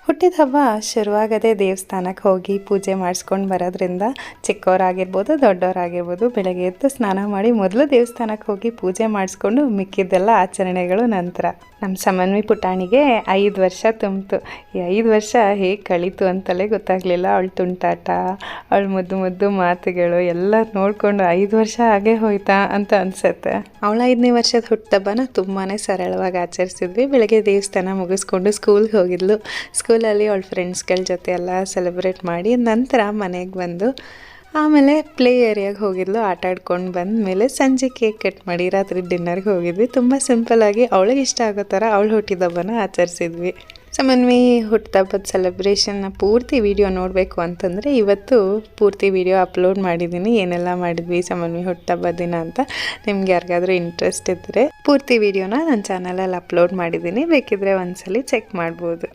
ಹುಟ್ಟಿದ ಹಬ್ಬ ಶುರುವಾಗದೆ ದೇವಸ್ಥಾನಕ್ಕೆ ಹೋಗಿ ಪೂಜೆ ಮಾಡಿಸ್ಕೊಂಡು ಬರೋದ್ರಿಂದ ಚಿಕ್ಕವರಾಗಿರ್ಬೋದು ದೊಡ್ಡವರಾಗಿರ್ಬೋದು ಬೆಳಗ್ಗೆ ಎದ್ದು ಸ್ನಾನ ಮಾಡಿ ಮೊದಲು ದೇವಸ್ಥಾನಕ್ಕೆ ಹೋಗಿ ಪೂಜೆ ಮಾಡಿಸ್ಕೊಂಡು ಮಿಕ್ಕಿದ್ದೆಲ್ಲ ಆಚರಣೆಗಳು ನಂತರ. ನಮ್ಮ ಸಮನ್ವಿ ಪುಟಾಣಿಗೆ 5 ವರ್ಷ ತುಂಬಿತು. ಈ 5 ವರ್ಷ ಹೇಗೆ ಕಳೀತು ಅಂತಲೇ ಗೊತ್ತಾಗಲಿಲ್ಲ. ಅವಳು ತುಂಟಾಟ, ಅವಳು ಮುದ್ದು ಮುದ್ದು ಮಾತುಗಳು ಎಲ್ಲ ನೋಡಿಕೊಂಡು 5 ವರ್ಷ ಹಾಗೆ ಹೋಯ್ತಾ ಅಂತ ಅನಿಸುತ್ತೆ. ಅವಳ 5ನೇ ವರ್ಷದ ಹುಟ್ಟುಹಬ್ಬನ ತುಂಬಾ ಸರಳವಾಗಿ ಆಚರಿಸಿದ್ವಿ. ಬೆಳಗ್ಗೆ ದೇವಸ್ಥಾನ ಮುಗಿಸ್ಕೊಂಡು ಸ್ಕೂಲ್ಗೆ ಹೋಗಿದ್ಲು. ಸ್ಕೂಲಲ್ಲಿ ಅವಳ ಫ್ರೆಂಡ್ಸ್ಗಳ ಜೊತೆ ಎಲ್ಲ ಸೆಲೆಬ್ರೇಟ್ ಮಾಡಿ ನಂತರ ಮನೆಗೆ ಬಂದು ಆಮೇಲೆ ಪ್ಲೇ ಏರಿಯಾಗೆ ಹೋಗಿದ್ಲು. ಆಟ ಆಡ್ಕೊಂಡು ಬಂದಮೇಲೆ ಸಂಜೆ ಕೇಕ್ ಕಟ್ ಮಾಡಿ ರಾತ್ರಿ ಡಿನ್ನರ್ಗೆ ಹೋಗಿದ್ವಿ. ತುಂಬ ಸಿಂಪಲ್ಲಾಗಿ ಅವಳಿಗೆ ಇಷ್ಟ ಆಗೋ ಥರ ಅವಳು ಹುಟ್ಟಿದಬ್ಬನ ಆಚರಿಸಿದ್ವಿ. ಸಮನ್ವಿ ಹುಟ್ಟಿದಬ್ಬದ ಸೆಲೆಬ್ರೇಷನ್ನ ಪೂರ್ತಿ ವಿಡಿಯೋ ನೋಡಬೇಕು ಅಂತಂದರೆ ಇವತ್ತು ಪೂರ್ತಿ ವಿಡಿಯೋ ಅಪ್ಲೋಡ್ ಮಾಡಿದ್ದೀನಿ. ಏನೆಲ್ಲ ಮಾಡಿದ್ವಿ ಸಮನ್ವಿ ಹುಟ್ಟಿದಬ್ಬದ ದಿನ ಅಂತ. ನಿಮ್ಗೆ ಯಾರಿಗಾದ್ರೂ ಇಂಟ್ರೆಸ್ಟ್ ಇದ್ದರೆ ಪೂರ್ತಿ ವಿಡಿಯೋನ ನನ್ನ ಚಾನಲಲ್ಲಿ ಅಪ್ಲೋಡ್ ಮಾಡಿದ್ದೀನಿ. ಬೇಕಿದ್ದರೆ ಒಂದ್ಸಲಿ ಚೆಕ್ ಮಾಡ್ಬೋದು.